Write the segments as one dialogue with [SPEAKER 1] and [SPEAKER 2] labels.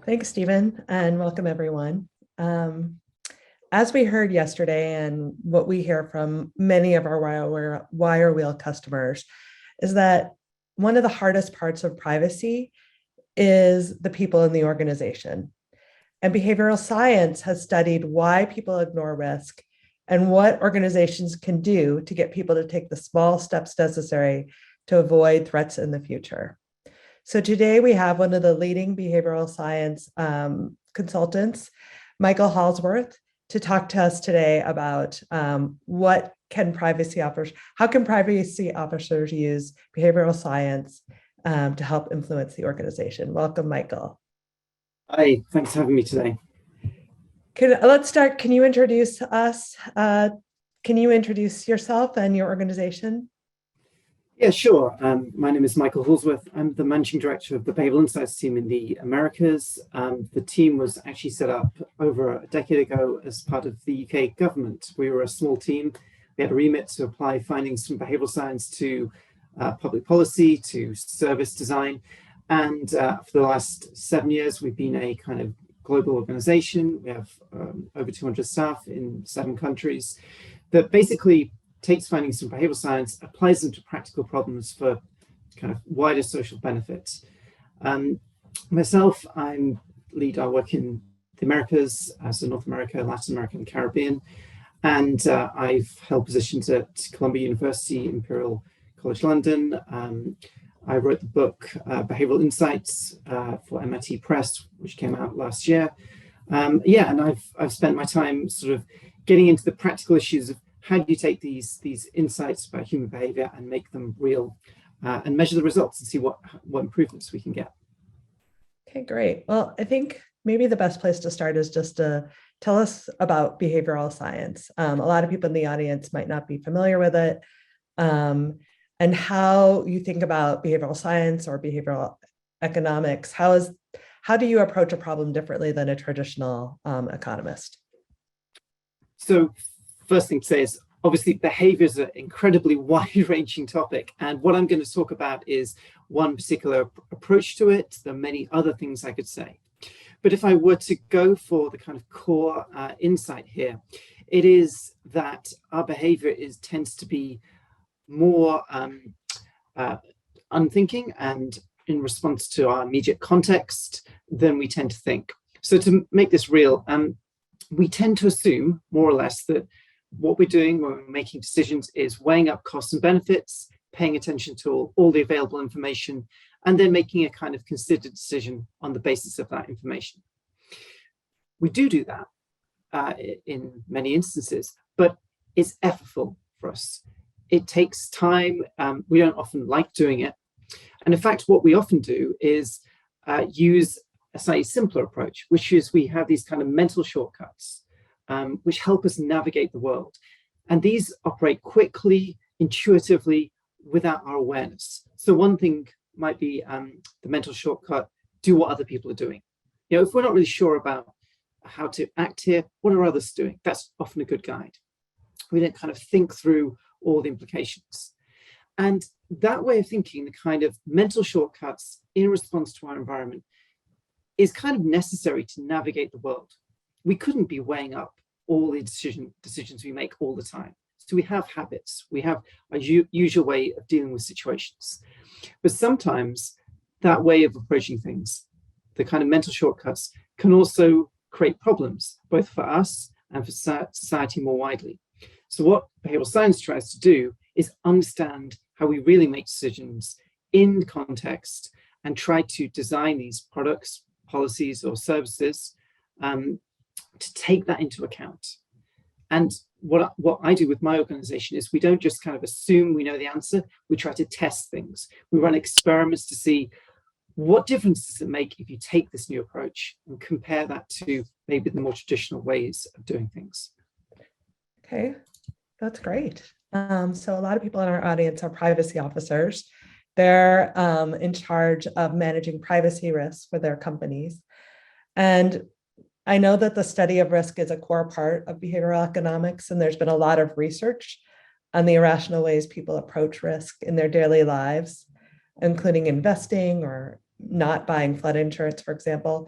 [SPEAKER 1] Thanks, Stephen, and welcome everyone. As we heard yesterday, and what we hear from many of our wire wheel customers, is that one of the hardest parts of privacy is the people in the organization. And behavioral science has studied why people ignore risk and what organizations can do to get people to take the small steps necessary to avoid threats in the future. So today we have one of the leading behavioral science consultants, Michael Hallsworth, to talk to us today about how can privacy officers use behavioral science to help influence the organization. Welcome, Michael.
[SPEAKER 2] Hi, thanks for having me today.
[SPEAKER 1] Let's start. Can you introduce us? Can you introduce yourself and your organization?
[SPEAKER 2] Yeah, sure. My name is Michael Hallsworth. I'm the managing director of the Behavioral Insights team in the Americas. The team was actually set up over a decade ago as part of the UK government. We were a small team. We had a remit to apply findings from behavioral science to public policy, to service design. And for the last 7 years, we've been a kind of global organization. We have over 200 staff in 7 countries that basically takes findings from behavioral science, applies them to practical problems for kind of wider social benefit. Myself, I lead our work in the Americas, so North America, Latin America, and Caribbean. And I've held positions at Columbia University, Imperial College London. I wrote the book Behavioral Insights for MIT Press, which came out last year. And I've spent my time sort of getting into the practical issues of how do you take these insights about human behavior and make them real and measure the results and see what improvements we can get.
[SPEAKER 1] Okay, great. Well, I think maybe the best place to start is just to tell us about behavioral science. A lot of people in the audience might not be familiar with it, and how you think about behavioral science or behavioral economics. How do you approach a problem differently than a traditional economist?
[SPEAKER 2] So first thing to say is, obviously, behavior is an incredibly wide-ranging topic. And what I'm going to talk about is one particular approach to it. There are many other things I could say. But if I were to go for the kind of core insight here, it is that our behavior tends to be more unthinking and in response to our immediate context than we tend to think. So to make this real, we tend to assume, more or less, that what we're doing when we're making decisions is weighing up costs and benefits, paying attention to all the available information, and then making a kind of considered decision on the basis of that information. We do that in many instances, but it's effortful for us. It takes time. We don't often like doing it. And in fact, what we often do is use a slightly simpler approach, which is we have these kind of mental shortcuts which help us navigate the world. And these operate quickly, intuitively, without our awareness. So one thing might be the mental shortcut, do what other people are doing. You know, if we're not really sure about how to act here, what are others doing? That's often a good guide. We don't kind of think through all the implications. And that way of thinking, the kind of mental shortcuts in response to our environment, is kind of necessary to navigate the world. We couldn't be weighing up all the decisions we make all the time. So we have habits, we have a usual way of dealing with situations. But sometimes that way of approaching things, the kind of mental shortcuts, can also create problems, both for us and for society more widely. So what behavioral science tries to do is understand how we really make decisions in context and try to design these products, policies, or services to take that into account. And what I do with my organization is we don't just kind of assume we know the answer, we try to test things. We run experiments to see what difference does it make if you take this new approach and compare that to maybe the more traditional ways of doing things.
[SPEAKER 1] Okay, that's great. So a lot of people in our audience are privacy officers. They're in charge of managing privacy risks for their companies. And I know that the study of risk is a core part of behavioral economics, and there's been a lot of research on the irrational ways people approach risk in their daily lives, including investing or not buying flood insurance, for example.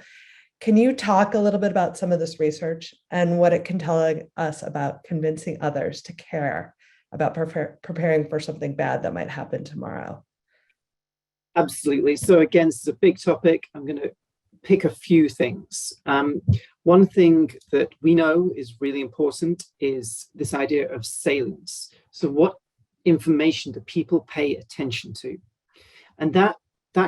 [SPEAKER 1] Can you talk a little bit about some of this research and what it can tell us about convincing others to care about preparing for something bad that might happen tomorrow?
[SPEAKER 2] Absolutely. So again, this is a big topic. I'm going to pick a few things. One thing that we know is really important is this idea of salience. So what information do people pay attention to? And that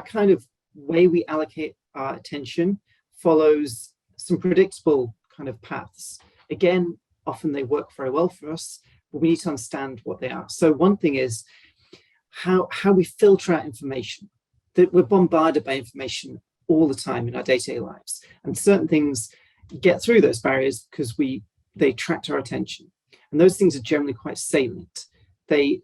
[SPEAKER 2] kind of way we allocate our attention follows some predictable kind of paths. Again, often they work very well for us, but we need to understand what they are. So one thing is how we filter out information. That we're bombarded by information all the time in our day-to-day lives, and certain things get through those barriers because they attract our attention, and those things are generally quite salient. They're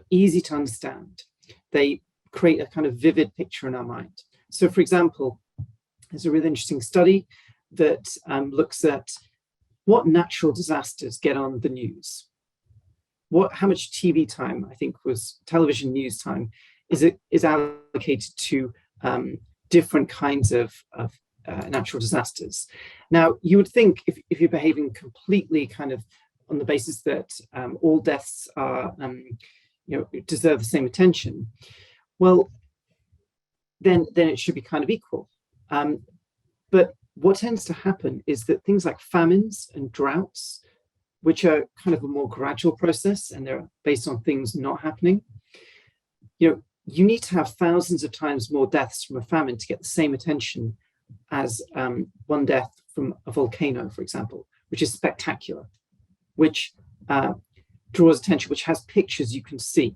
[SPEAKER 2] easy to understand. They create a kind of vivid picture in our mind. So, for example, there's a really interesting study that looks at what natural disasters get on the news. How much TV time, I think, was television news time, is allocated to different kinds of natural disasters. Now, you would think if you're behaving completely kind of on the basis that all deaths are, deserve the same attention, well, then it should be kind of equal. But what tends to happen is that things like famines and droughts, which are kind of a more gradual process and they're based on things not happening, you need to have thousands of times more deaths from a famine to get the same attention as one death from a volcano, for example, which is spectacular, which draws attention, which has pictures you can see.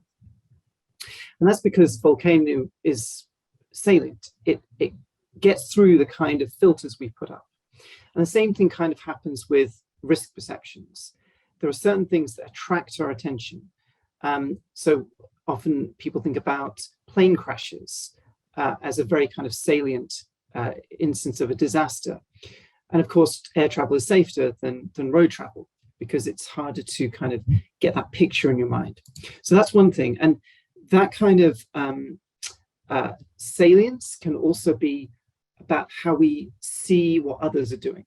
[SPEAKER 2] And that's because volcano is salient. It gets through the kind of filters we put up. And the same thing kind of happens with risk perceptions. There are certain things that attract our attention. So often people think about plane crashes as a very kind of salient instance of a disaster. And of course, air travel is safer than road travel because it's harder to kind of get that picture in your mind. So that's one thing. And that kind of salience can also be about how we see what others are doing.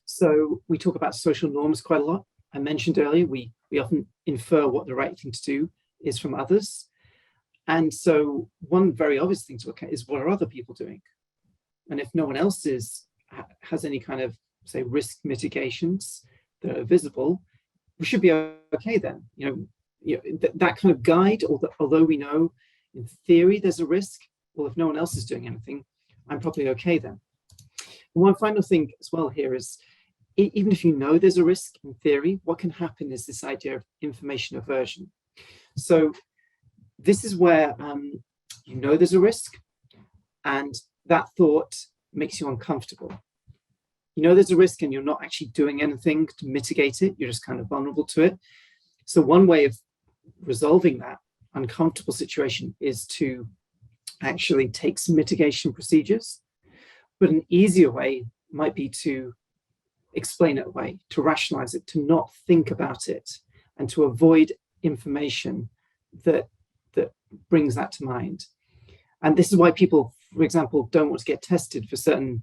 [SPEAKER 2] So we talk about social norms quite a lot. I mentioned earlier, we often infer what the right thing to do is from others. And so one very obvious thing to look at is what are other people doing? And if no one else has any kind of, say, risk mitigations that are visible, we should be okay then. That kind of guide, although we know in theory there's a risk, well, if no one else is doing anything, I'm probably okay then. And one final thing as well here is, even if you know there's a risk in theory, what can happen is this idea of information aversion. So this is where you know there's a risk, and that thought makes you uncomfortable. You know there's a risk and you're not actually doing anything to mitigate it. You're just kind of vulnerable to it. So one way of resolving that uncomfortable situation is to actually take some mitigation procedures. But an easier way might be to explain it away, to rationalize it, to not think about it, and to avoid information that brings that to mind. And this is why people, for example, don't want to get tested for certain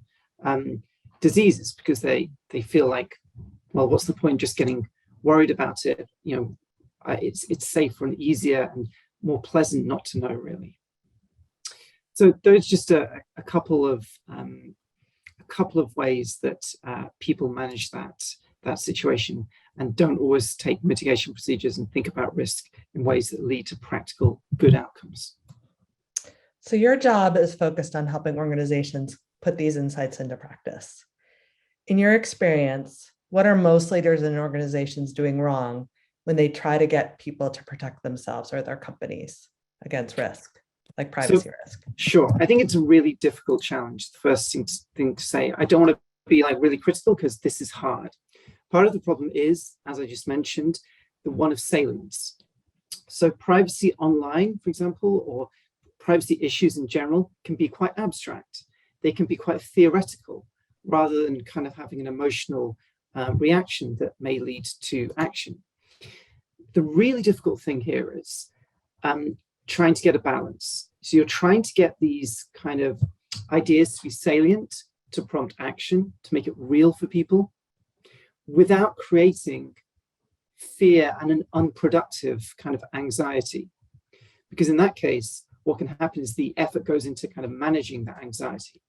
[SPEAKER 2] diseases, because they feel like, well, what's the point just getting worried about it? It's safer and easier and more pleasant not to know, really. So those just a couple of ways that people manage that situation and don't always take mitigation procedures and think about risk in ways that lead to practical good outcomes.
[SPEAKER 1] So your job is focused on helping organizations put these insights into practice. In your experience, what are most leaders in organizations doing wrong when they try to get people to protect themselves or their companies against risk, like privacy risk?
[SPEAKER 2] Sure. I think it's a really difficult challenge. The first thing to say, I don't want to be really critical because this is hard. Part of the problem is, as I just mentioned, the one of salience. So privacy online, for example, or privacy issues in general can be quite abstract. They can be quite theoretical rather than kind of having an emotional reaction that may lead to action. The really difficult thing here is trying to get a balance. So you're trying to get these kind of ideas to be salient, to prompt action, to make it real for people, without creating fear and an unproductive kind of anxiety. Because in that case, what can happen is the effort goes into kind of managing that anxiety.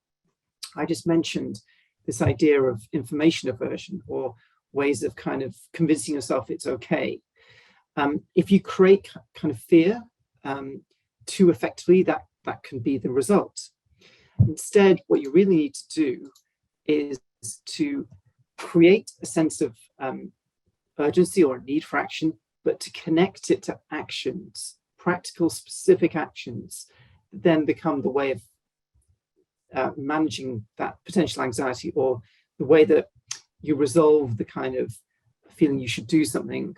[SPEAKER 2] I just mentioned this idea of information aversion, or ways of kind of convincing yourself it's okay. If you create kind of fear too effectively, that can be the result. Instead, what you really need to do is to create a sense of urgency or a need for action, but to connect it to actions, practical, specific actions, that then become the way of managing that potential anxiety, or the way that you resolve the kind of feeling you should do something.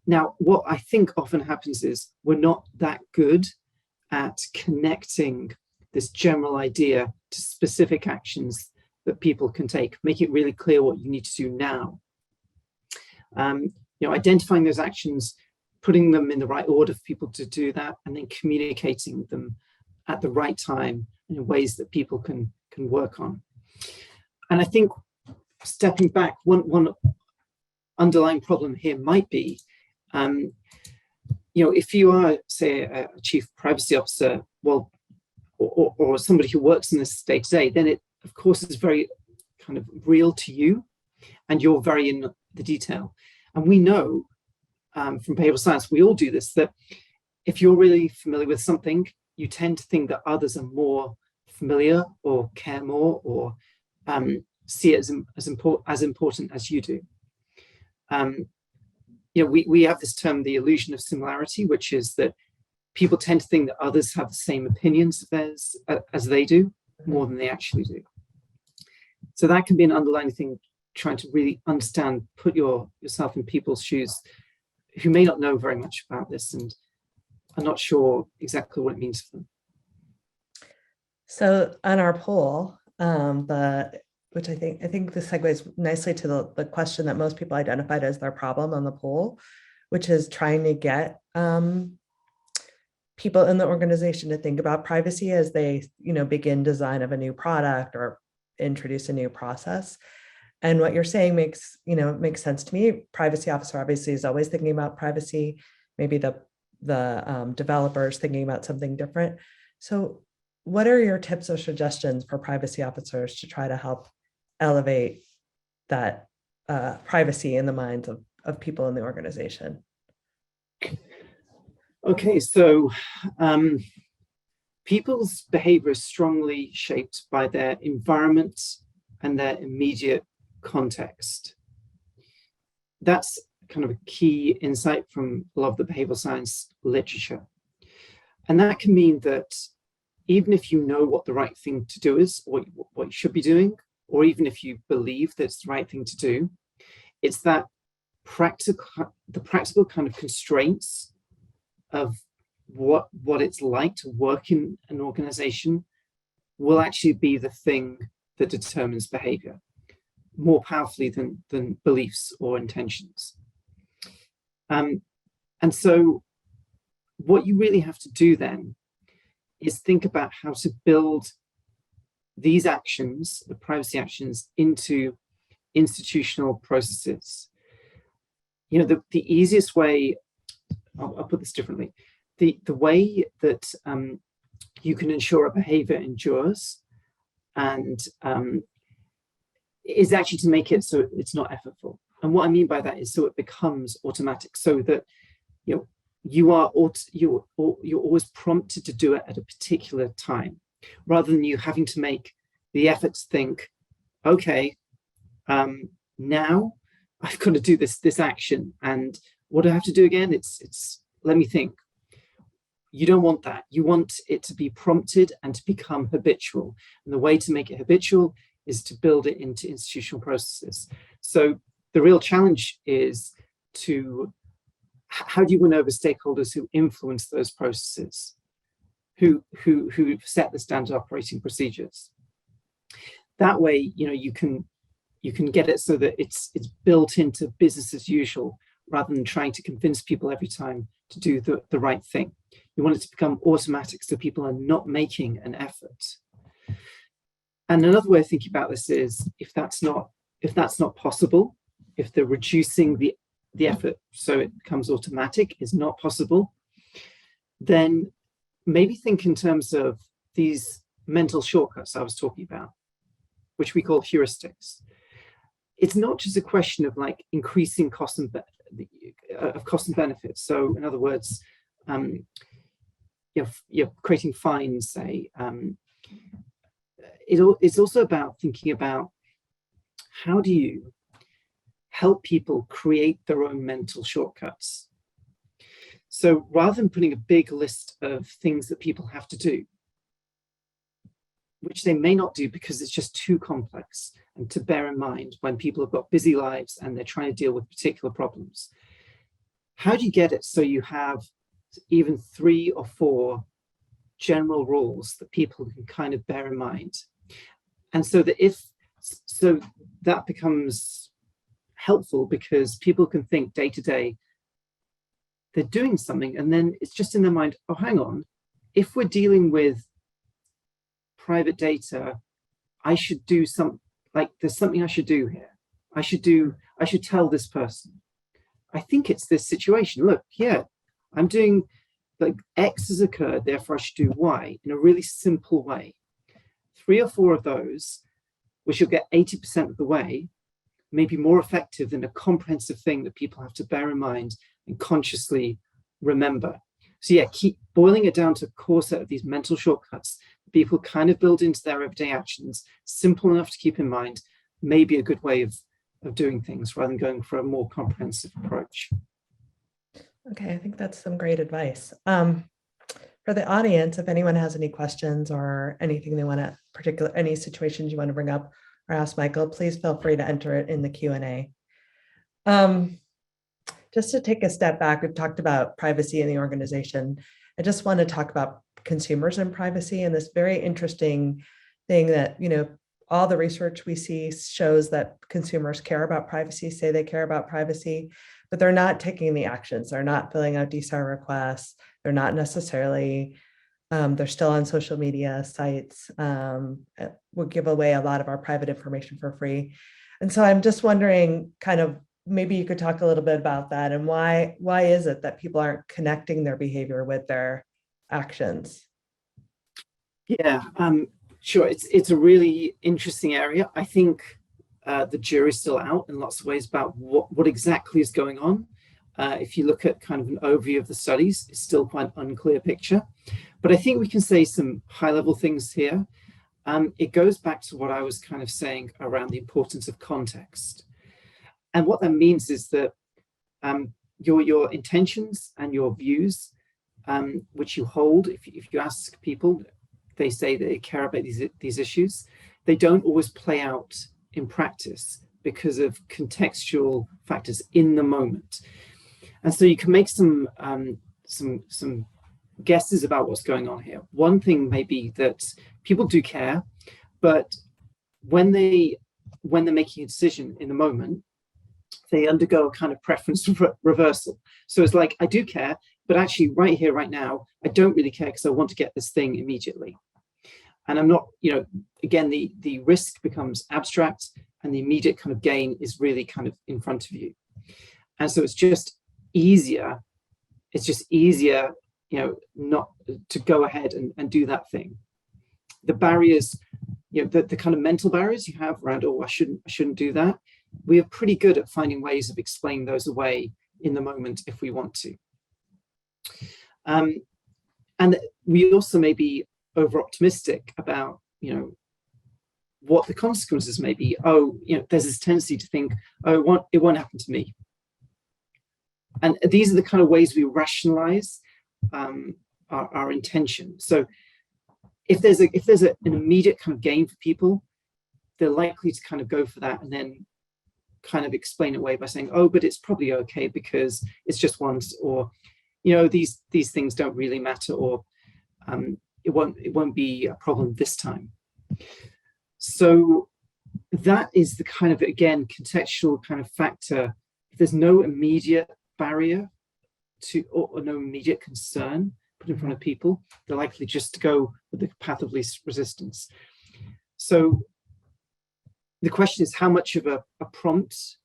[SPEAKER 2] Now, what I think often happens is we're not that good at connecting this general idea to specific actions that people can take, make it really clear what you need to do now. Identifying those actions, putting them in the right order for people to do that, and then communicating them at the right time in ways that people can work on. And I think, stepping back, one underlying problem here might be, if you are, say, a chief privacy officer, well, or somebody who works in this day to day, then it, of course, is very kind of real to you, and you're very in the detail. And we know from behavioral science, we all do this, that if you're really familiar with something, you tend to think that others are more familiar, or care more, or see it as important as you do. We have this term, the illusion of similarity, which is that people tend to think that others have the same opinions of theirs as they do, more than they actually do. So that can be an underlying thing, trying to really understand, put yourself in people's shoes who may not know very much about this and are not sure exactly what it means for them.
[SPEAKER 1] So on our poll, which I think this segues nicely to the question that most people identified as their problem on the poll, which is trying to get people in the organization to think about privacy as they, begin design of a new product or introduce a new process. And what you're saying makes sense to me. Privacy officer obviously is always thinking about privacy. Maybe the developers thinking about something different. So what are your tips or suggestions for privacy officers to try to help elevate that privacy in the minds of people in the organization?
[SPEAKER 2] Okay, so people's behavior is strongly shaped by their environment and their immediate context. That's kind of a key insight from a lot of the behavioral science literature. And that can mean that even if you know what the right thing to do is, or what you should be doing, or even if you believe that it's the right thing to do, it's that the practical kind of constraints of what it's like to work in an organization will actually be the thing that determines behavior more powerfully than beliefs or intentions. And so what you really have to do then is think about how to build these actions, the privacy actions, into institutional processes. The easiest way, I'll put this differently, the way that you can ensure a behavior endures and is actually to make it so it's not effortful. And what I mean by that is so it becomes automatic, so that you're always prompted to do it at a particular time, rather than you having to make the effort to think, okay, now I've got to do this action, and what do I have to do again? It's let me think. You don't want that. You want it to be prompted and to become habitual. And the way to make it habitual is to build it into institutional processes. So the real challenge is how do you win over stakeholders who influence those processes, who set the standard operating procedures? That way, you can get it so that it's built into business as usual, rather than trying to convince people every time to do the right thing. You want it to become automatic, so people are not making an effort. And another way of thinking about this is if that's not possible, if the reducing the effort so it becomes automatic is not possible, then maybe think in terms of these mental shortcuts I was talking about, which we call heuristics. It's not just a question of like increasing cost and benefits. So in other words, you're creating fines, say. It's also about thinking about how do you help people create their own mental shortcuts. So rather than putting a big list of things that people have to do, which they may not do because it's just too complex and to bear in mind when people have got busy lives and they're trying to deal with particular problems, how do you get it so you have even 3 or 4 general rules that people can kind of bear in mind? And so that becomes helpful because people can think day to day they're doing something and then it's just in their mind, oh, hang on, if we're dealing with private data, I should do something, like there's something I should do here. I should tell this person. I think it's this situation. Look, yeah, I'm doing, like, X has occurred, therefore I should do Y in a really simple way. 3 or 4 of those, which you'll get 80% of the way, may be more effective than a comprehensive thing that people have to bear in mind and consciously remember. So yeah, keep boiling it down to a core set of these mental shortcuts that people kind of build into their everyday actions, simple enough to keep in mind, may be a good way of doing things rather than going for a more comprehensive approach.
[SPEAKER 1] Okay, I think that's some great advice. For the audience, if anyone has any questions or anything they want to, any situations you want to bring up or ask Michael, please feel free to enter it in the Q&A. Just to take a step back, we've talked about privacy in the organization. I just want to talk about consumers and privacy and this very interesting thing that, all the research we see shows that consumers care about privacy, say they care about privacy, but they're not taking the actions. They're not filling out DSAR requests. They're not necessarily, they're still on social media sites. We'll give away a lot of our private information for free. And so I'm just wondering, kind of, maybe you could talk a little bit about that and why is it that people aren't connecting their behavior with their actions?
[SPEAKER 2] Yeah, sure. It's a really interesting area. I think the jury's still out in lots of ways about what exactly is going on. If you look at kind of an overview of the studies, it's still quite an unclear picture. But I think we can say some high-level things here. It goes back to what I was kind of saying around the importance of context. And what that means is that your intentions and your views, which you hold, if you ask people, they say they care about these issues. They don't always play out in practice because of contextual factors in the moment. And so you can make some guesses about what's going on here. One thing may be that people do care, but when they're making a decision in the moment, they undergo a kind of preference reversal. So it's like, I do care, but actually right here, right now, I don't really care because I want to get this thing immediately. And I'm not, again, the risk becomes abstract and the immediate kind of gain is really kind of in front of you. And so it's just easier, not to go ahead and do that thing. The barriers, the kind of mental barriers you have around, oh, I shouldn't do that. We are pretty good at finding ways of explaining those away in the moment if we want to. And we also may be over-optimistic about, what the consequences may be. Oh, there's this tendency to think, oh, it won't happen to me. And these are the kind of ways we rationalize our intention. So if there's an immediate kind of gain for people, they're likely to kind of go for that and then kind of explain it away by saying, oh, but it's probably okay because it's just once, or these things don't really matter, or it won't be a problem this time. So that is the kind of, again, contextual kind of factor. If there's no immediate barrier to, or no immediate concern put in front of people, they're likely just to go with the path of least resistance. So the question is, how much of a prompt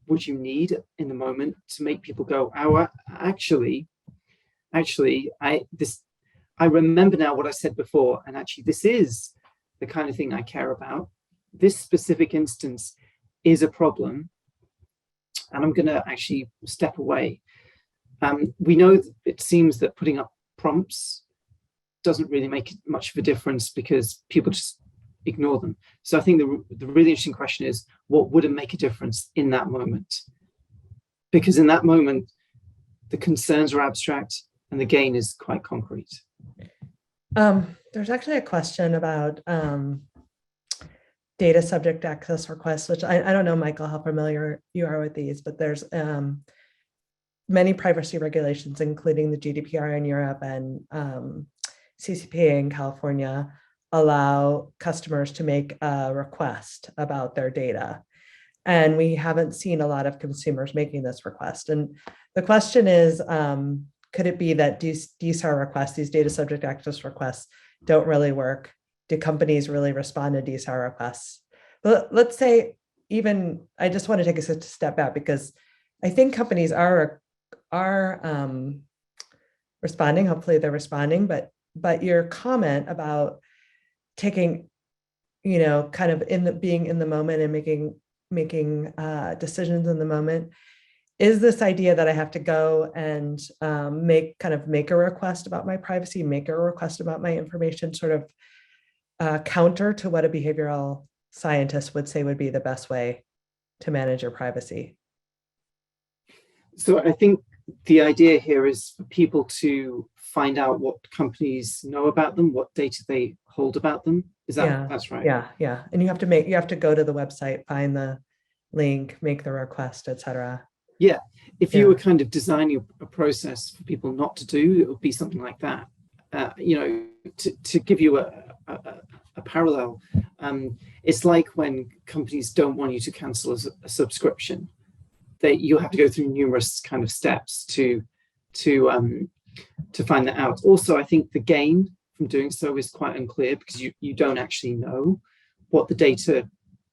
[SPEAKER 2] would you need in the moment to make people go, oh, actually, I remember now what I said before, and actually this is the kind of thing I care about. This specific instance is a problem, and I'm going to actually step away. We know that it seems that putting up prompts doesn't really make much of a difference because people just ignore them. So I think the really interesting question is, what would make a difference in that moment? Because in that moment, the concerns are abstract and the gain is quite concrete.
[SPEAKER 1] There's actually a question about data subject access requests, which I don't know, Michael, how familiar you are with these, but there's many privacy regulations, including the GDPR in Europe and CCPA in California, allow customers to make a request about their data. And we haven't seen a lot of consumers making this request. And the question is, could it be that DSAR requests, these data subject access requests, don't really work? Do companies really respond to DSAR requests? But let's say even, I just want to take a step back because I think companies are responding. Hopefully they're responding, but your comment about taking, kind of being in the moment and making decisions in the moment, is this idea that I have to go and make a request about my privacy, make a request about my information, sort of counter to what a behavioral scientist would say would be the best way to manage your privacy?
[SPEAKER 2] So I think the idea here is for people to find out what companies know about them, what data they hold about them. That's right?
[SPEAKER 1] Yeah. And you have to go to the website, find the link, make the request, etc.
[SPEAKER 2] Yeah. If you were kind of designing a process for people not to do, it would be something like that. To give you a parallel, it's like when companies don't want you to cancel a subscription. You have to go through numerous kind of steps to find that out. Also, I think the gain from doing so is quite unclear because you don't actually know what the data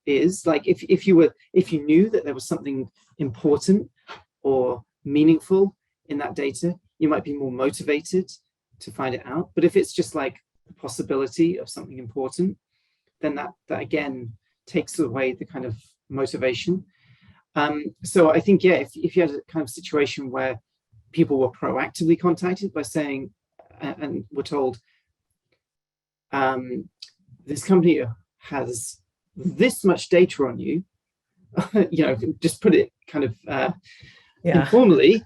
[SPEAKER 2] is. Like if you knew that there was something important or meaningful in that data, you might be more motivated to find it out. But if it's just like the possibility of something important, then that again takes away the kind of motivation. So I think, if you had a kind of situation where people were proactively contacted by saying, and were told, this company has this much data on you, just put it kind of informally,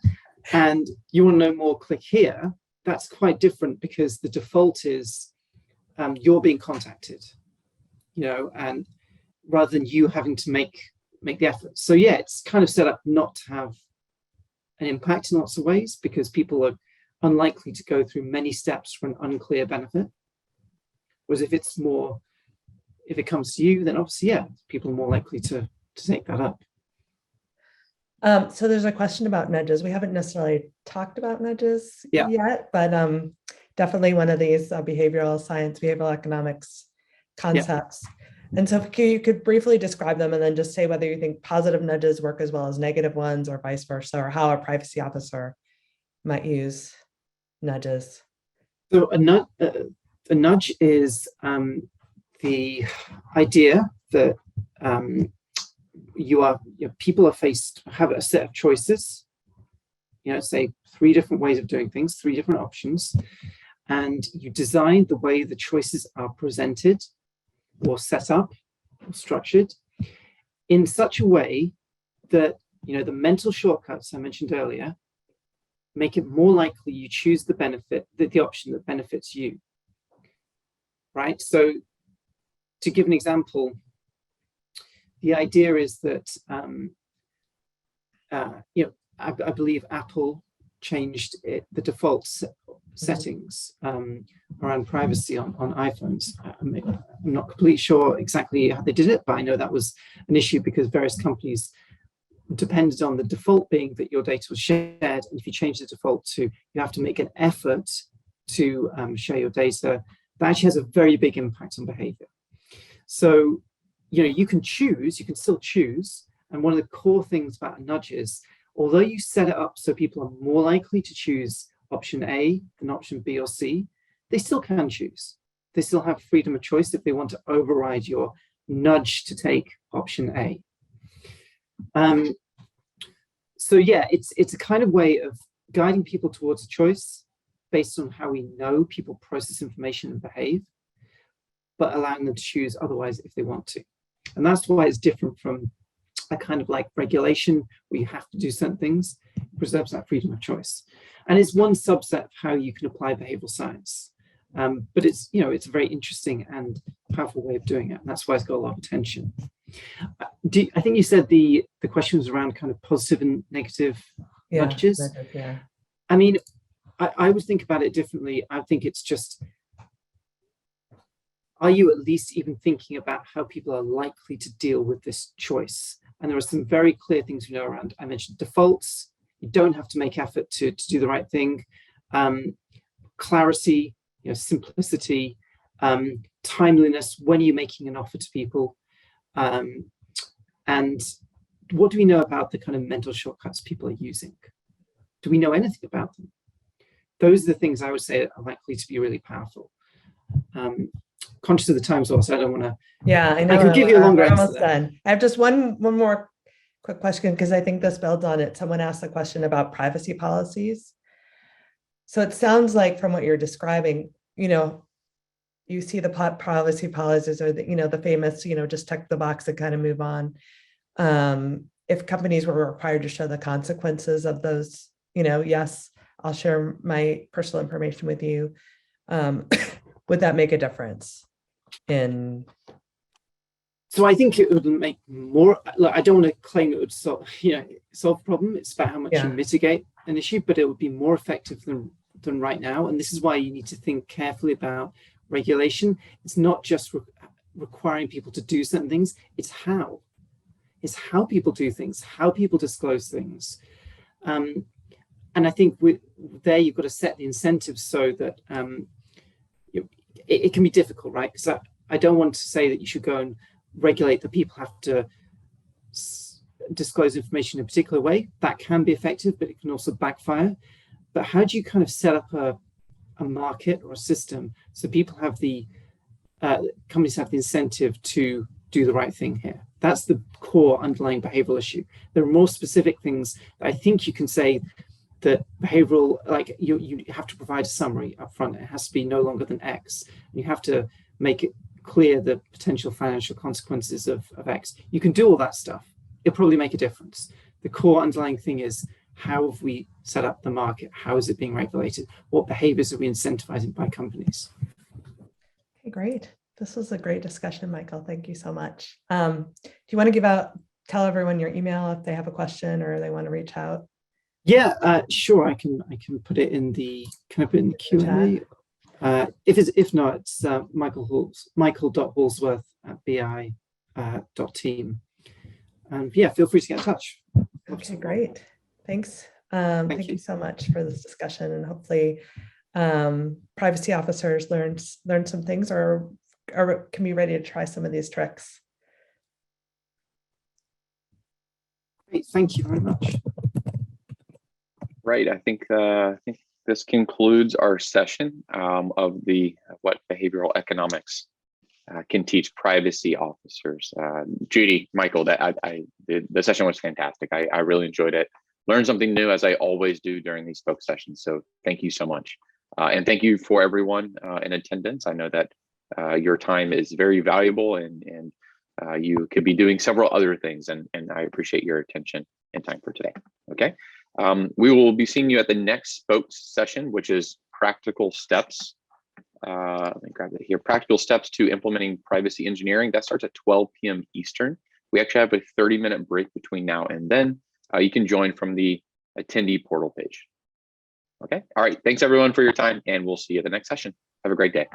[SPEAKER 2] and you want to know more, click here. That's quite different because the default is you're being contacted, and rather than you having to make the effort. So it's kind of set up not to have an impact in lots of ways because people are unlikely to go through many steps for an unclear benefit. Whereas if it comes to you, then obviously, people are more likely to take that up.
[SPEAKER 1] So there's a question about nudges. We haven't necessarily talked about nudges yet, but definitely one of these behavioral science, behavioral economics concepts. And so if you could briefly describe them and then just say whether you think positive nudges work as well as negative ones or vice versa, or how a privacy officer might use nudges. So
[SPEAKER 2] a nudge is the idea that people have a set of choices, say 3 different ways of doing things, 3 different options, and you design the way the choices are presented or set up or structured in such a way that the mental shortcuts I mentioned earlier make it more likely you choose the option that benefits you, right? So to give an example, the idea is that I believe Apple changed the default settings around privacy on iPhones. I'm not completely sure exactly how they did it, but I know that was an issue because various companies depended on the default being that your data was shared. And if you change the default to you have to make an effort to share your data, that actually has a very big impact on behavior. So, you can choose, you can still choose. And one of the core things about a nudge is, although you set it up so people are more likely to choose option A than option B or C, they still can choose. They still have freedom of choice if they want to override your nudge to take option A. So yeah, it's a kind of way of guiding people towards a choice based on how we know people process information and behave, but allowing them to choose otherwise if they want to. And that's why it's different from a kind of like regulation where you have to do certain things. It preserves that freedom of choice. And it's one subset of how you can apply behavioral science. But it's, it's a very interesting and powerful way of doing it. And that's why it's got a lot of attention. I think you said the question was around kind of positive and negative nudges.
[SPEAKER 1] Yeah.
[SPEAKER 2] I mean, I would think about it differently. I think it's just, are you at least even thinking about how people are likely to deal with this choice? And there are some very clear things we know around. I mentioned defaults. You don't have to make effort to do the right thing. Clarity, simplicity, timeliness. When are you making an offer to people? And what do we know about the kind of mental shortcuts people are using? Do we know anything about them? Those are the things I would say are likely to be really powerful. Conscious of the time, so I don't want to.
[SPEAKER 1] Yeah, I know.
[SPEAKER 2] I could give you a longer answer.
[SPEAKER 1] Almost done. I have just one more quick question because I think this builds on it. Someone asked a question about privacy policies. So it sounds like from what you're describing, you see the privacy policies or the famous, just check the box and kind of move on. If companies were required to show the consequences of those, yes, I'll share my personal information with you. Would that make a difference in?
[SPEAKER 2] So I think it would make more, I don't want to claim it would solve a problem. It's about how much you mitigate an issue, but it would be more effective than right now. And this is why you need to think carefully about regulation. It's not just requiring people to do certain things, it's how people do things, how people disclose things. And I think there you've got to set the incentives so that it can be difficult, right? Because I don't want to say that you should go and regulate that people have to disclose information in a particular way. That can be effective, but it can also backfire. But how do you kind of set up a market or a system so people have companies have the incentive to do the right thing here? That's the core underlying behavioral issue. There are more specific things that I think you can say that behavioral, like you have to provide a summary up front. It has to be no longer than X. You have to make it clear the potential financial consequences of X. You can do all that stuff. It'll probably make a difference. The core underlying thing is, how have we set up the market? How is it being regulated? What behaviors are we incentivizing by companies?
[SPEAKER 1] Okay, great. This was a great discussion, Michael. Thank you so much. Do you want to tell everyone your email if they have a question or they want to reach out?
[SPEAKER 2] Yeah, sure. I can put it in the Q&A. If not, it's michael.hallsworth@bi.team. And yeah, feel free to get in touch.
[SPEAKER 1] Okay, great. Thanks. Thank you so much for this discussion, and hopefully privacy officers learn some things or can be ready to try some of these tricks.
[SPEAKER 2] Great, thank you very much.
[SPEAKER 3] Right, I think this concludes our session of what behavioral economics can teach privacy officers. Judy, Michael, the session was fantastic. I really enjoyed it. Learned something new, as I always do during these spoke sessions. So thank you so much. And thank you for everyone in attendance. I know that your time is very valuable and you could be doing several other things, and I appreciate your attention and time for today. Okay, we will be seeing you at the next spokes session, which is practical steps. Let me grab it here. Practical steps to implementing privacy engineering. That starts at 12 p.m. Eastern. We actually have a 30-minute break between now and then. You can join from the attendee portal page. Okay. All right. Thanks everyone for your time, and we'll see you at the next session. Have a great day.